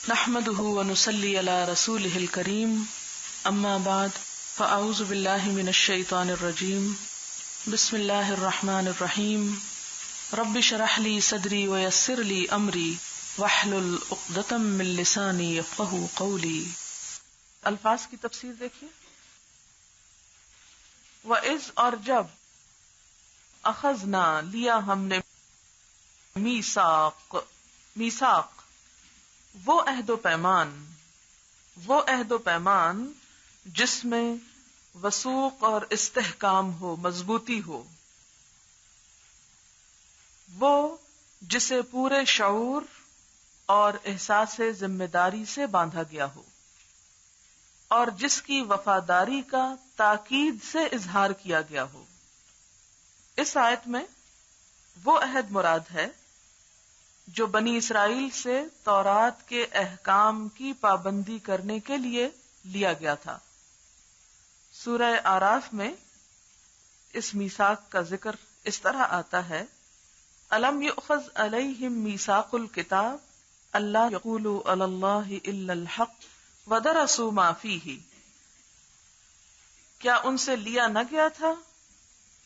نحمده ونصلي على رسوله الكريم اما بعد فاعوذ بالله من الشيطان الرجيم بسم الله الرحمن الرحيم رب اشرح لي صدري ويسر لي امري واحلل عقدة من لساني يفقهوا قولي. الفاظ کی تفسیر دیکھیے. وَإِذْ اور جب اخذنا لیا ہم نے میثاق وہ عہد و پیمان جس میں وثوق اور استحکام ہو، مضبوطی ہو، وہ جسے پورے شعور اور احساس ذمہ داری سے باندھا گیا ہو اور جس کی وفاداری کا تاکید سے اظہار کیا گیا ہو. اس آیت میں وہ عہد مراد ہے جو بنی اسرائیل سے تورات کے احکام کی پابندی کرنے کے لیے لیا گیا تھا. سورہ اعراف میں اس میثاق کا ذکر اس طرح آتا ہے: الم یؤخذ علیہم میثاق الکتاب اللہ یقولوا علی اللہ الا الحق ودرسوا ما فیہ. کیا ان سے لیا نہ گیا تھا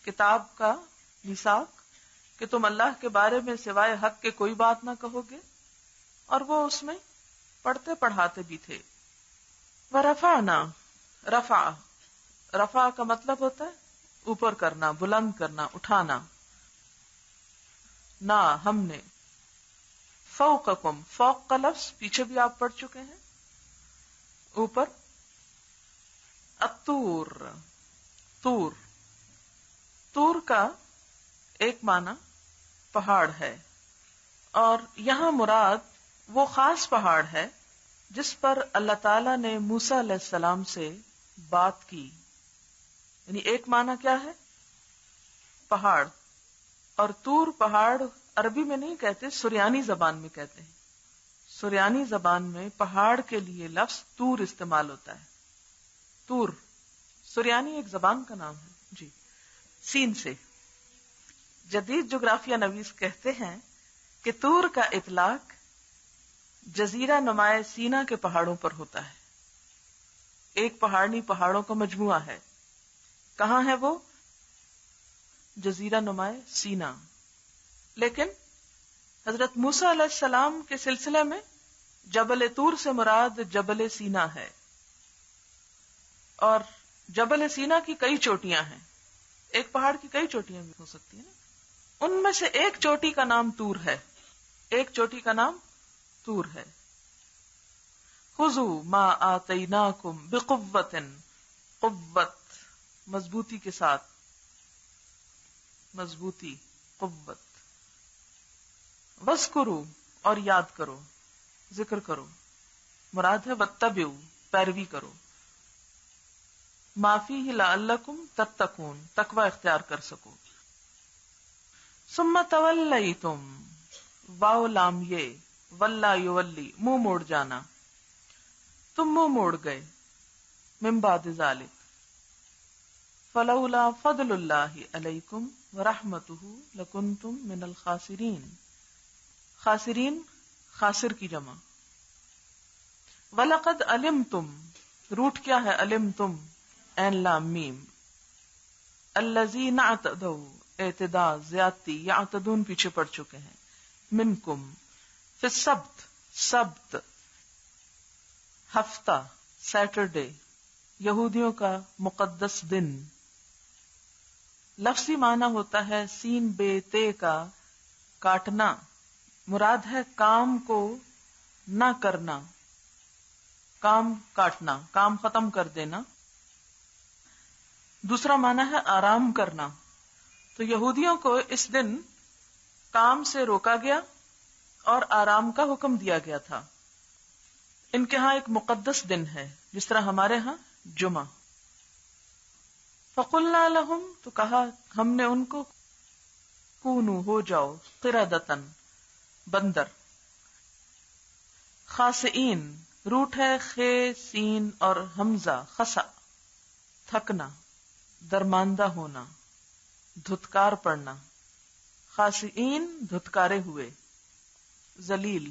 کتاب کا میثاق کہ تم اللہ کے بارے میں سوائے حق کے کوئی بات نہ کہو گے، اور وہ اس میں پڑھتے پڑھاتے بھی تھے. ورفعنا، رفع کا مطلب ہوتا ہے اوپر کرنا، بلند کرنا، اٹھانا. نہ ہم نے، فوقکم، فوق کا لفظ پیچھے بھی آپ پڑھ چکے ہیں، اوپر. الطور، طور کا ایک معنی پہاڑ ہے، اور یہاں مراد وہ خاص پہاڑ ہے جس پر اللہ تعالی نے موسیٰ علیہ السلام سے بات کی. یعنی ایک معنی کیا ہے؟ پہاڑ. اور طور پہاڑ عربی میں نہیں کہتے، سریانی زبان میں کہتے ہیں. سریانی زبان میں پہاڑ کے لیے لفظ طور استعمال ہوتا ہے. طور سریانی ایک زبان کا نام ہے. جی، سین سے. جدید جغرافیہ نویس کہتے ہیں کہ طور کا اطلاق جزیرہ نمائے سینا کے پہاڑوں پر ہوتا ہے. ایک پہاڑ نہیں، پہاڑوں کا مجموعہ ہے. کہاں ہے وہ؟ جزیرہ نمائے سینا. لیکن حضرت موسیٰ علیہ السلام کے سلسلے میں جبل طور سے مراد جبل سینا ہے، اور جبل سینا کی کئی چوٹیاں ہیں. ایک پہاڑ کی کئی چوٹیاں بھی ہو سکتی ہیں نا. ان میں سے ایک چوٹی کا نام طور ہے. خذوا ما آتیناکم بقوۃ، قوت مضبوطی کے ساتھ، قوت. واذکروا اور یاد کرو، ذکر کرو. مراد ہے واتبعوا، پیروی کرو. ما فیہ لعلکم تتقون، تقوی اختیار کر سکو. ثم تولیتم، واو لام یہ، ولا یولی، منہ موڑ جانا، تم منہ موڑ گئے. من بعد ذلک فلولا فضل اللہ علیکم ورحمتہ لکنتم من الخاسرین. خاسرین خاسر کی جمع. وَلَقَدْ عَلِمْتُمْ، روٹ کیا ہے؟ علمتم، عین لام میم. الذین اعتدوا، اعتداء زیادتی، یعتدون پیچھے پڑ چکے ہیں. منکم فی السبت، سبت ہفتہ، سیٹرڈے، یہودیوں کا مقدس دن. لفظی معنی ہوتا ہے سین بے تے کا کاٹنا. مراد ہے کام کو نہ کرنا، کام کاٹنا، کام ختم کر دینا. دوسرا معنی ہے آرام کرنا. تو یہودیوں کو اس دن کام سے روکا گیا اور آرام کا حکم دیا گیا تھا. ان کے ہاں ایک مقدس دن ہے، جس طرح ہمارے ہاں جمعہ. فقلنا لہم، تو کہا ہم نے ان کو، کونو ہو جاؤ، قردۃ بندر. خاسئین، روٹ ہے خے سین اور حمزہ خسا، تھکنا، درماندہ ہونا، دھتکار پڑنا. خاسئین دھتکارے ہوئے، ذلیل.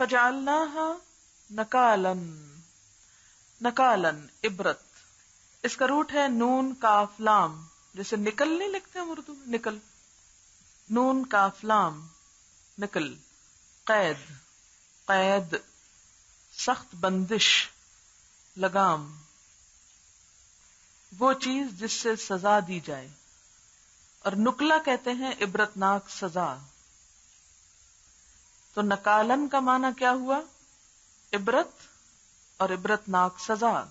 فجعلناها نکالن، نکالن عبرت، اس کا روٹ ہے نون کاف لام، جیسے نکل نہیں لکھتے ہم اردو میں، نکل، نون کاف لام نکل، قید، قید سخت بندش، لگام، وہ چیز جس سے سزا دی جائے، اور نکلا کہتے ہیں عبرتناک سزا۔ تو نکالن کا معنی کیا ہوا؟ عبرت اور عبرتناک سزا۔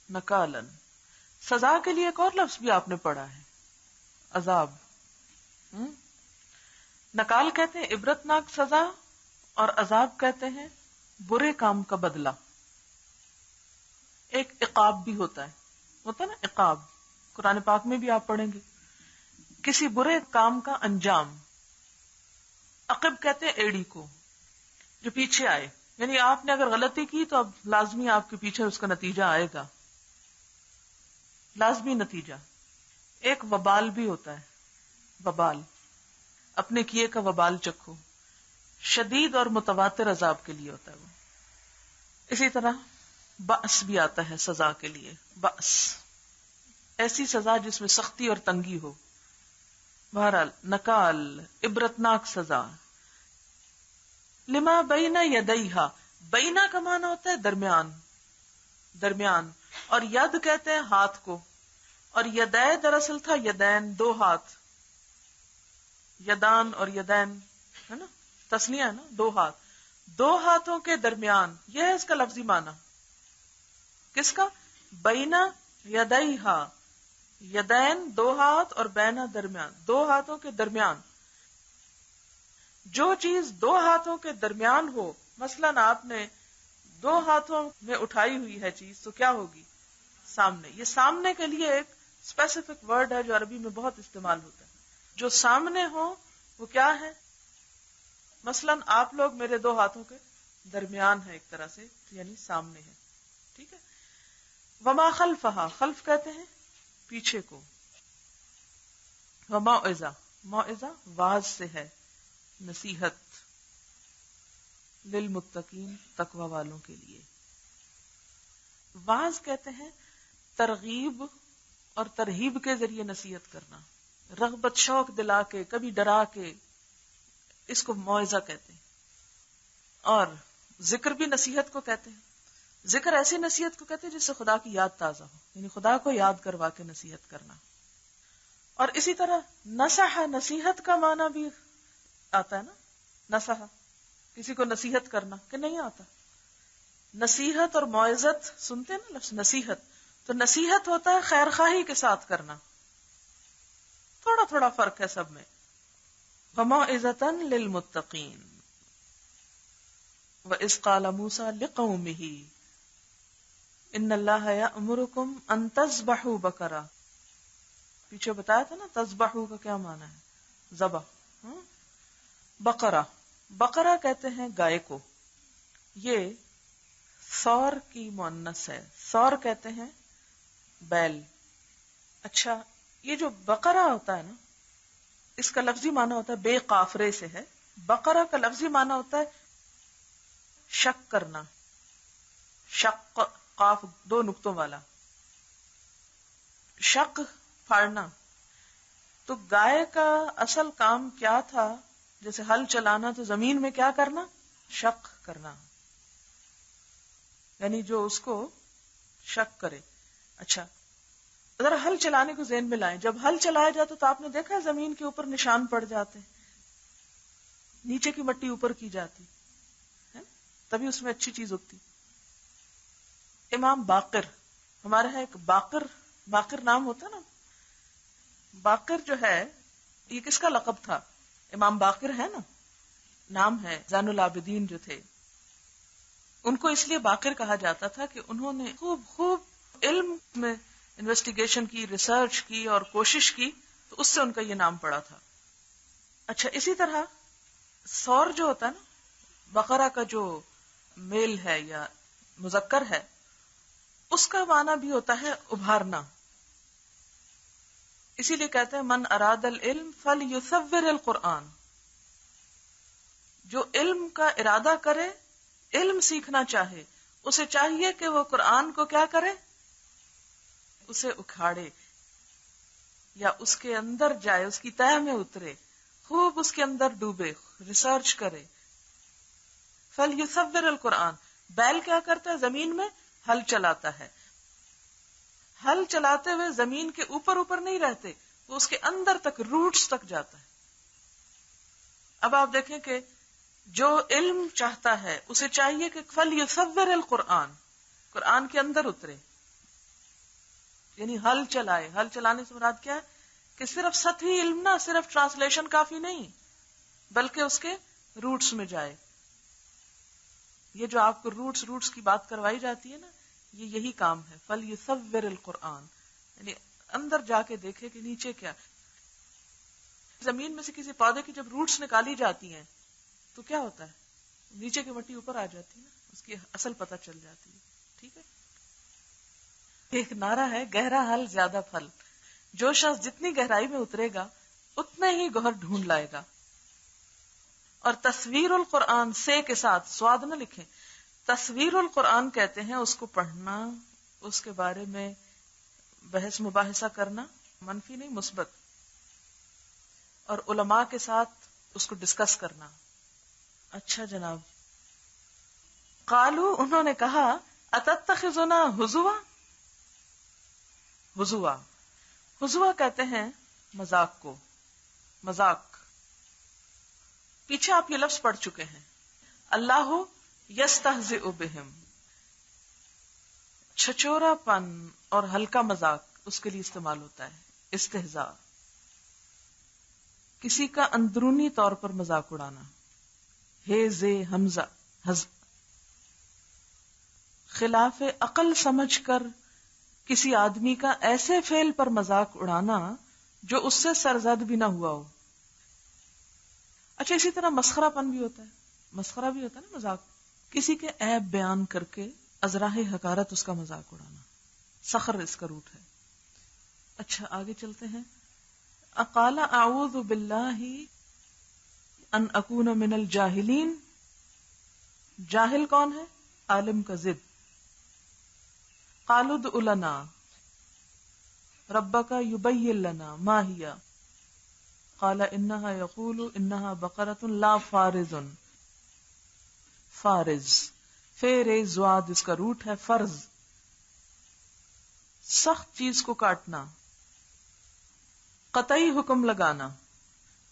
نکالن، سزا کے لیے ایک اور لفظ بھی آپ نے پڑھا ہے، عذاب۔ نکال کہتے ہیں عبرتناک سزا، اور عذاب کہتے ہیں برے کام کا بدلہ۔ ایک عقاب بھی ہوتا ہے نا عقاب، قرآن پاک میں بھی آپ پڑھیں گے، کسی برے کام کا انجام۔ عقب کہتے ہیں ایڑی کو، جو پیچھے آئے، یعنی آپ نے اگر غلطی کی تو اب لازمی آپ کے پیچھے اس کا نتیجہ آئے گا، لازمی نتیجہ۔ ایک وبال بھی ہوتا ہے، وبال، اپنے کیے کا وبال چکھو، شدید اور متواتر عذاب کے لیے ہوتا ہے وہ۔ اسی طرح بأس بھی آتا ہے سزا کے لیے، بأس ایسی سزا جس میں سختی اور تنگی ہو۔ بہرحال نکال عبرتناک سزا۔ لما بین یدیہا، بینا کا معنی ہوتا ہے درمیان، درمیان، اور ید کہتے ہیں ہاتھ کو، اور یدے دراصل تھا یدین، دو ہاتھ، یدان اور یدین ہے نا، تسنیہ ہے نا، دو ہاتھ، دو ہاتھوں کے درمیان، یہ ہے اس کا لفظی معنی۔ کس کا؟ بینا یدیہا، یدین دو ہاتھ، اور بینا درمیان، دو ہاتھوں کے درمیان۔ جو چیز دو ہاتھوں کے درمیان ہو، مثلاً آپ نے دو ہاتھوں میں اٹھائی ہوئی ہے چیز، تو کیا ہوگی؟ سامنے۔ یہ سامنے کے لیے ایک اسپیسیفک ورڈ ہے جو عربی میں بہت استعمال ہوتا ہے۔ جو سامنے ہو وہ کیا ہے؟ مثلاً آپ لوگ میرے دو ہاتھوں کے درمیان ہے ایک طرح سے، یعنی سامنے ہے، ٹھیک ہے۔ وما خلفہا، خلف کہتے ہیں پیچھے کو۔ وموعظہ، موعظہ واعظ سے ہے، نصیحت، للمتقین تقوی والوں کے لیے۔ واعظ کہتے ہیں ترغیب اور ترہیب کے ذریعے نصیحت کرنا، رغبت شوق دلا کے، کبھی ڈرا کے، اس کو موعظہ کہتے ہیں۔ اور ذکر بھی نصیحت کو کہتے ہیں۔ ذکر ایسی نصیحت کو کہتے ہیں جس سے خدا کی یاد تازہ ہو، یعنی خدا کو یاد کروا کے نصیحت کرنا۔ اور اسی طرح نصح، نصیحت کا معنی بھی آتا ہے نا، نصح، کسی کو نصیحت کرنا، کہ نہیں آتا؟ نصیحت اور موعظت سنتے ہیں نا لفظ نصیحت، تو نصیحت ہوتا ہے خیر خواہی کے ساتھ کرنا، تھوڑا تھوڑا فرق ہے سب میں۔ وَمَوْعِظَةً لِّلْمُتَّقِينَ وَإِذْ قَالَ مُوسَىٰ لِقَوْمِهِ إِنَّ اللَّهَ يَأْمُرُكُمْ أَن تَذْبَحُوا بَقَرَةً، پیچھے بتایا تھا نا تذبحوا کا کیا معنی ہے؟ ذبح۔ بقرہ، بقرہ کہتے ہیں گائے کو، یہ ثور کی مؤنث ہے، ثور کہتے ہیں بیل۔ اچھا، یہ جو بقرہ ہوتا ہے نا، اس کا لفظی معنی ہوتا ہے بے قافرے سے ہے۔ بقرہ کا لفظی معنی ہوتا ہے شق کرنا، شق، قاف دو نقطوں والا، شق پھاڑنا۔ تو گائے کا اصل کام کیا تھا؟ جیسے ہل چلانا، تو زمین میں کیا کرنا؟ شق کرنا، یعنی جو اس کو شق کرے۔ اچھا، ذرا ہل چلانے کو ذہن میں لائیں، جب ہل چلایا جاتا تو آپ نے دیکھا ہے زمین کے اوپر نشان پڑ جاتے ہیں، نیچے کی مٹی اوپر کی جاتی ہے، تبھی اس میں اچھی چیز اگتی۔ امام باقر، ہمارے یہاں ایک باقر، باقر نام ہوتا نا، باقر جو ہے یہ کس کا لقب تھا؟ امام باقر ہے نا، نام ہے، زین العابدین جو تھے، ان کو اس لیے باقر کہا جاتا تھا کہ انہوں نے خوب علم میں انویسٹیگیشن کی، ریسرچ کی اور کوشش کی، تو اس سے ان کا یہ نام پڑا تھا۔ اچھا، اسی طرح ثور جو ہوتا ہے نا، بقرہ کا جو میل ہے یا مذکر ہے، اس کا معنی بھی ہوتا ہے ابھارنا۔ اسی لیے کہتے ہیں من اراد العلم فلیثور القرآن، جو علم کا ارادہ کرے، علم سیکھنا چاہے، اسے چاہیے کہ وہ قرآن کو کیا کرے، اسے اکھاڑے یا اس کے اندر جائے، اس کی تہہ میں اترے، خوب اس کے اندر ڈوبے، ریسرچ کرے. فَلْيُثَوِّرْ الْقُرْآنَ. بیل کیا کرتا ہے؟ زمین میں ہل چلاتا ہے. ہل چلاتے ہوئے زمین کے اوپر اوپر نہیں رہتے، وہ اس کے اندر تک، روٹس تک جاتا ہے. اب آپ دیکھیں کہ جو علم چاہتا ہے اسے چاہیے کہ فَلْيُثَوِّرْ الْقُرْآنَ، قرآن کے اندر اترے، یعنی ہل چلائے. ہل چلانے سے مراد کیا ہے کہ صرف سطحی علم نہ، صرف ٹرانسلیشن کافی نہیں، بلکہ اس کے روٹس میں جائے. یہ جو آپ کو روٹس کی بات کروائی جاتی ہے نا، یہ یہی کام ہے. فَلْيُثَوِّرْ الْقُرْآنَ، یعنی اندر جا کے دیکھے کہ نیچے کیا. زمین میں سے کسی پودے کی جب روٹس نکالی جاتی ہیں تو کیا ہوتا ہے؟ نیچے کی مٹی اوپر آ جاتی ہے نا، اس کی اصل پتہ چل جاتی ہے. ٹھیک ہے. ایک نعرہ ہے، گہرا حل زیادہ پھل. جو شخص جتنی گہرائی میں اترے گا اتنے ہی گوہر ڈھونڈ لائے گا. اور تصویر القرآن سے کے ساتھ سواد نہ لکھیں. تصویر القرآن کہتے ہیں اس کو پڑھنا، اس کے بارے میں بحث مباحثہ کرنا، منفی نہیں مثبت، اور علماء کے ساتھ اس کو ڈسکس کرنا. اچھا جناب. قالو، انہوں نے کہا، اتتخذنا ہزوا. ہزوا، ہزوا کہتے ہیں مذاق کو، مذاق. پیچھے آپ یہ لفظ پڑھ چکے ہیں، اللہ یستہزئ بہم. چھچورا پن اور ہلکا مذاق اس کے لیے استعمال ہوتا ہے، استہزاء. کسی کا اندرونی طور پر مذاق اڑانا. ہے زے حمزہ حز، خلاف عقل سمجھ کر کسی آدمی کا ایسے فعل پر مذاق اڑانا جو اس سے سرزد بھی نہ ہوا ہو. اچھا، اسی طرح مسخرہ پن بھی ہوتا ہے، مسخرہ بھی ہوتا ہے نا مذاق. کسی کے عیب بیان کر کے ازراہ حقارت اس کا مذاق اڑانا، سخر اس کا روٹ ہے. اچھا آگے چلتے ہیں. اقال اعوذ باللہ ان اکون من الجاہلین. جاہل کون ہے؟ عالم کا ضد. قالوا ادع لنا ربک یبین لنا ما ہی، قال انها یقول انها بقرۃ لا فارض. فارض، فیرز زواد اس کا روٹ ہے، فرض، سخت چیز کو کاٹنا، قطعی حکم لگانا.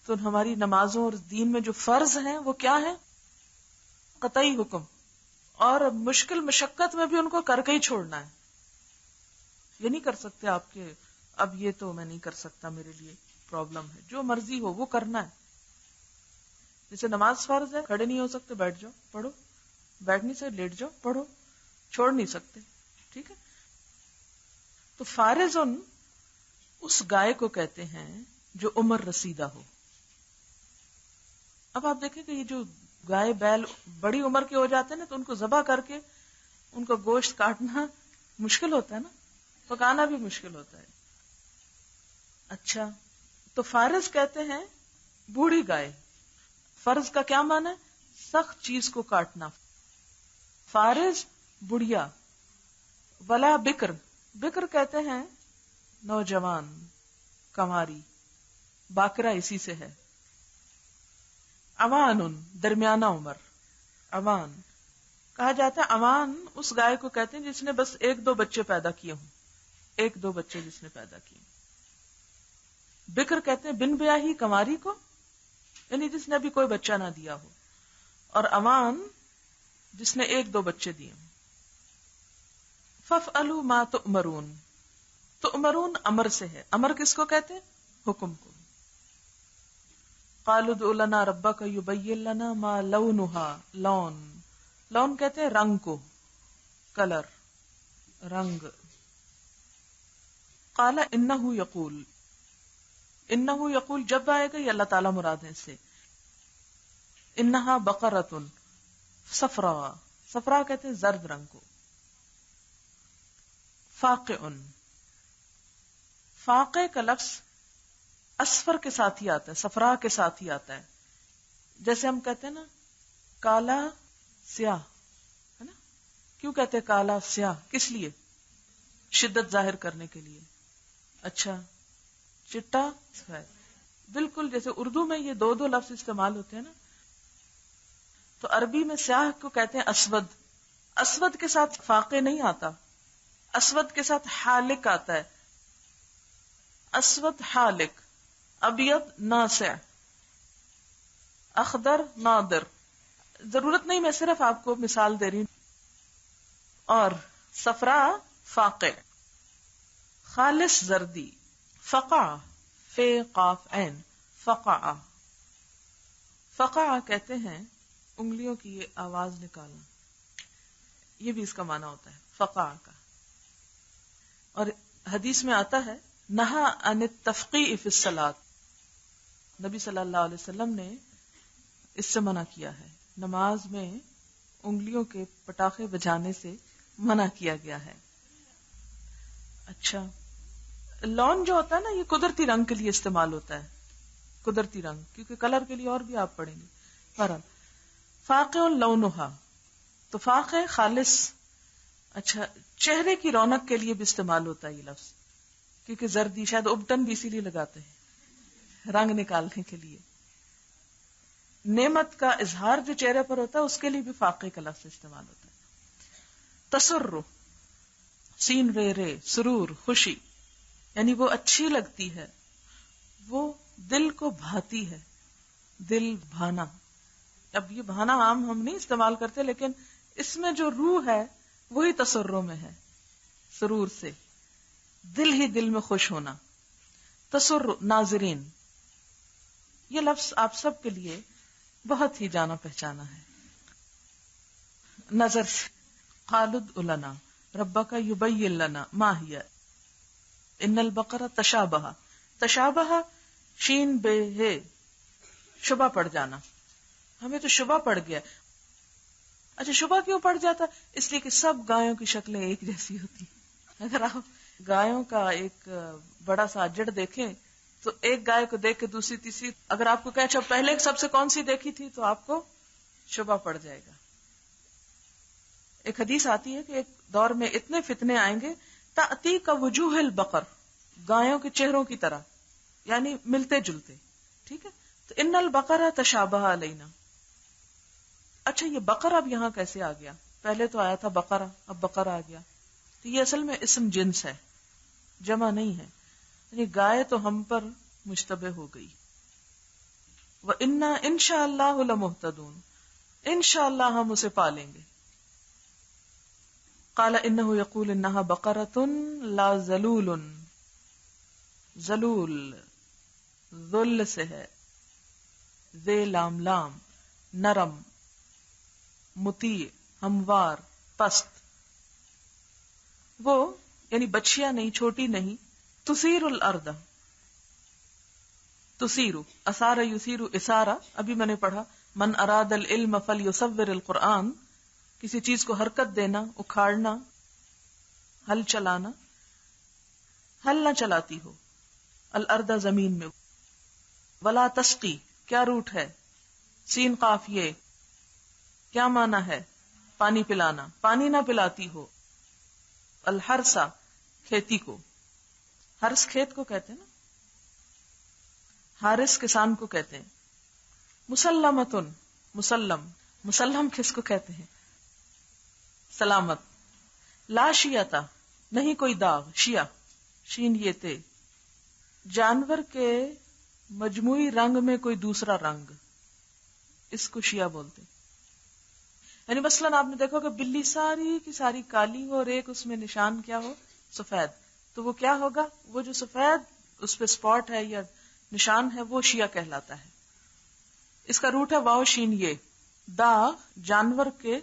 تو ہماری نمازوں اور دین میں جو فرض ہیں وہ کیا ہیں؟ قطعی حکم. اور مشکل مشقت میں بھی ان کو کر کے ہی چھوڑنا ہے. یہ نہیں کر سکتے آپ کے اب یہ تو میں نہیں کر سکتا، میرے لیے پرابلم ہے، جو مرضی ہو وہ کرنا ہے. جیسے نماز فرض ہے، کھڑے نہیں ہو سکتے بیٹھ جاؤ پڑھو، بیٹھ نہیں سکتے لیٹ جاؤ پڑھو، چھوڑ نہیں سکتے. ٹھیک ہے. تو فارضن اس گائے کو کہتے ہیں جو عمر رسیدہ ہو. اب آپ دیکھیں کہ یہ جو گائے بیل بڑی عمر کے ہو جاتے ہیں نا، تو ان کو ذبح کر کے ان کا گوشت کاٹنا مشکل ہوتا ہے نا، پکانا بھی مشکل ہوتا ہے. اچھا، تو فارض کہتے ہیں بوڑھی گائے. فرض کا کیا معنی ہے؟ سخت چیز کو کاٹنا. فارض بڑھیا. ولا بکر، بکر کہتے ہیں نوجوان، کماری، باکرا اسی سے ہے. اوان، درمیانہ عمر. اوان کہا جاتا ہے، اوان اس گائے کو کہتے ہیں جس نے بس 1-2 بچے پیدا کیے ہوں، 1-2 بچے جس نے پیدا کیے. بکر کہتے ہیں بن بیاہی کماری کو، یعنی جس نے ابھی کوئی بچہ نہ دیا ہو. اور اوان جس نے 1-2 بچے دیے ہوں. فَافْعَلُوا مَا تُؤْمَرُونَ. تؤمرون امر سے ہے، امر کس کو کہتے ہیں؟ حکم کو. قالوا ادع لنا ربک یبین لنا ما لونها. لون، لون کہتے ہیں رنگ کو، کلر، رنگ. قال انه یقول، انه یقول جب آئے گا یہ اللہ تعالیٰ مراد ہے اس سے. انها بقرۃ صفراء، صفراء کہتے ہیں زرد رنگ کو. فاقع، فاقع کا لفظ اصفر کے ساتھ ہی آتا ہے، صفراء کے ساتھ ہی آتا ہے. جیسے ہم کہتے ہیں نا کالا سیاہ ہے نا. کیوں کہتے ہیں کالا سیاہ؟ کس لیے؟ شدت ظاہر کرنے کے لیے. اچھا چٹا سفید، بالکل جیسے اردو میں یہ دو لفظ استعمال ہوتے ہیں نا، تو عربی میں سیاہ کو کہتے ہیں اسود. اسود کے ساتھ فاقے نہیں آتا، اسود کے ساتھ حالق آتا ہے. اسود حالق، ابیض ناصع، اخضر ناضر. ضرورت نہیں، میں صرف آپ کو مثال دے رہی ہوں. اور صفرا فاقع، خالص زردی، فقع فے قاف عین، فقع. فقع کہتے ہیں انگلیوں کی یہ آواز نکالنا، یہ بھی اس کا معنی ہوتا ہے فقع کا. اور حدیث میں آتا ہے نہا عن التفقیع فی الصلاۃ، نبی صلی اللہ علیہ وسلم نے اس سے منع کیا ہے، نماز میں انگلیوں کے پٹاخے بجانے سے منع کیا گیا ہے. اچھا لون جو ہوتا ہے نا، یہ قدرتی رنگ کے لیے استعمال ہوتا ہے، قدرتی رنگ، کیونکہ کلر کے لیے اور بھی آپ پڑھیں گے. بہرحال فاقع لونھا، تو فاقع خالص. اچھا چہرے کی رونق کے لیے بھی استعمال ہوتا ہے یہ لفظ، کیونکہ زردی شاید ابٹن بھی اسی لیے لگاتے ہیں، رنگ نکالنے کے لیے. نعمت کا اظہار جو چہرے پر ہوتا ہے اس کے لیے بھی فاقے کا لفظ استعمال ہوتا ہے. تسر، سین رے رے، سرور خوشی، یعنی وہ اچھی لگتی ہے، وہ دل کو بھاتی ہے، دل بھانا. اب یہ بھانا عام ہم نہیں استعمال کرتے، لیکن اس میں جو روح ہے وہی تسروں میں ہے، سرور سے دل ہی دل میں خوش ہونا. تسر ناظرین، یہ لفظ آپ سب کے لیے بہت ہی جانا پہچانا ہے. نظر سے، قالد لنا ربک یبین لنا ما ہی، ان البقرہ تشابہ، تشابہ شین بے ہے، شبہ پڑ جانا. ہمیں تو شبہ پڑ گیا. اچھا شبہ کیوں پڑ جاتا؟ اس لیے کہ سب گایوں کی شکلیں ایک جیسی ہوتی. اگر آپ گایوں کا ایک بڑا سا اجڑ دیکھیں تو ایک گائے کو دیکھ کے دوسری تیسری، اگر آپ کو کہیں اچھا پہلے سب سے کون سی دیکھی تھی، تو آپ کو شبہ پڑ جائے گا. ایک حدیث آتی ہے کہ ایک دور میں اتنے فتنے آئیں گے، تأتی کا وجوہ البقر، گایوں کے چہروں کی طرح، یعنی ملتے جلتے. ٹھیک ہے، تو ان البقرہ تشابہ علینا. اچھا یہ بقر اب یہاں کیسے آ گیا؟ پہلے تو آیا تھا بقرہ، اب بقر آ گیا. تو یہ اصل میں اسم جنس ہے، جمع نہیں ہے، یعنی گائے تو ہم پر مشتبہ ہو گئی. وَإِنَّا إِنشَاءَ اللَّهُ لَمُهْتَدُونَ، انشاءاللہ ہم اسے پالیں گے. قال انه يقول انها بقرة لا ذلول، ذلول ذل سے ہے، ذے لام لام، نرم، مطیع، ہموار، پست. وہ یعنی بچیا نہیں، چھوٹی نہیں. تثیر الارض، تثیر اثار یثیر اثارہ، ابھی میں نے پڑھا من اراد العلم فلیصور القرآن، کسی چیز کو حرکت دینا، اکھاڑنا، ہل چلانا. ہل نہ چلاتی ہو، الارض زمین میں. ولا تسقی، کیا روٹ ہے؟ سین قاف یہ کیا معنی ہے؟ پانی پلانا، پانی نہ پلاتی ہو. الحرسا، کھیتی کو، ہرس کھیت کو کہتے ہیں نا، حارس کسان کو کہتے ہیں. مسلمتن، مسلم، مسلم کس کو کہتے ہیں؟ سلامت. لا شیعتا، نہیں کوئی داغ، شیعہ شین یہ تے، جانور کے مجموعی رنگ میں کوئی دوسرا رنگ، اس کو شیعہ بولتے. یعنی مثلاً آپ نے دیکھو کہ بلی ساری کی ساری کالی ہو اور ایک اس میں نشان کیا ہو، سفید، تو وہ کیا ہوگا؟ وہ جو سفید اس پہ اسپاٹ ہے یا نشان ہے وہ شیعہ کہلاتا ہے. اس کا روٹ ہے واو شین یہ. داغ جانور کے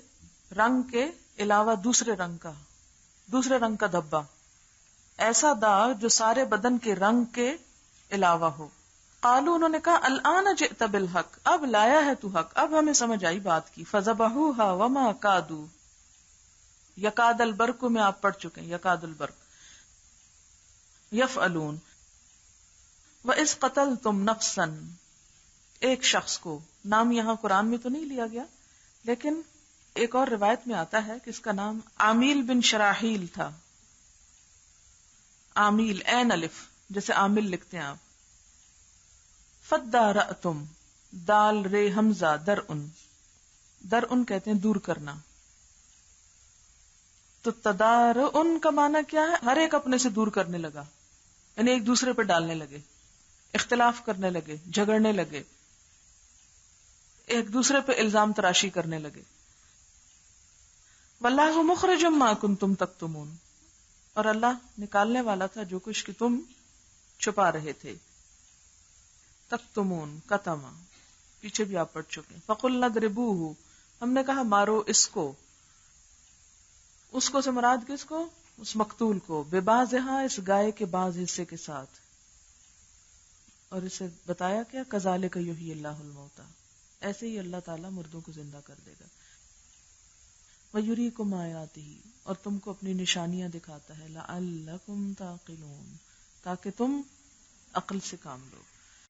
رنگ کے علاوہ دوسرے رنگ کا، دوسرے رنگ کا دھبا، ایسا داغ جو سارے بدن کے رنگ کے علاوہ ہو. قالو، انہوں نے کہا الآن جئت بالحق، اب لایا ہے تو حق، اب ہمیں سمجھ آئی بات کی. فذبحوها وما کادوا، یکاد البرق میں آپ پڑھ چکے ہیں، یکاد البرق. یفعلون، وَإِذْ قَتَلْتُمْ نَفْسًا، ایک شخص کو، نام یہاں قرآن میں تو نہیں لیا گیا لیکن ایک اور روایت میں آتا ہے کہ اس کا نام عامیل بن شراحیل تھا. عامیل عین الف جیسے عامل لکھتے ہیں آپ. فدارأتم دال رے حمزہ درءن کہتے ہیں دور کرنا. تو تدارؤن کا معنی کیا ہے؟ ہر ایک اپنے سے دور کرنے لگا، یعنی ایک دوسرے پہ ڈالنے لگے، اختلاف کرنے لگے، جھگڑنے لگے، ایک دوسرے پہ الزام تراشی کرنے لگے. واللہ مخرج ما کنتم تکتمون، اور اللہ نکالنے والا تھا جو کچھ کہ تم چھپا رہے تھے. تکتمون کتما پیچھے بھی آپ پڑھ چکے. فقلنا اضربوہ، ہم نے کہا مارو اس کو. اس کو سے مراد کس کو؟ اس مقتول کو. ببعضھا اس گائے کے بعض حصے کے ساتھ. اور اسے بتایا کیا؟ کذالک یحیی اللہ الموتى، ایسے ہی اللہ تعالیٰ مردوں کو زندہ کر دے گا. وَيُرِيكُمْ آیاتہ، اور تم کو اپنی نشانیاں دکھاتا ہے. لعلکم تعقلون، تاکہ تم عقل سے کام لو.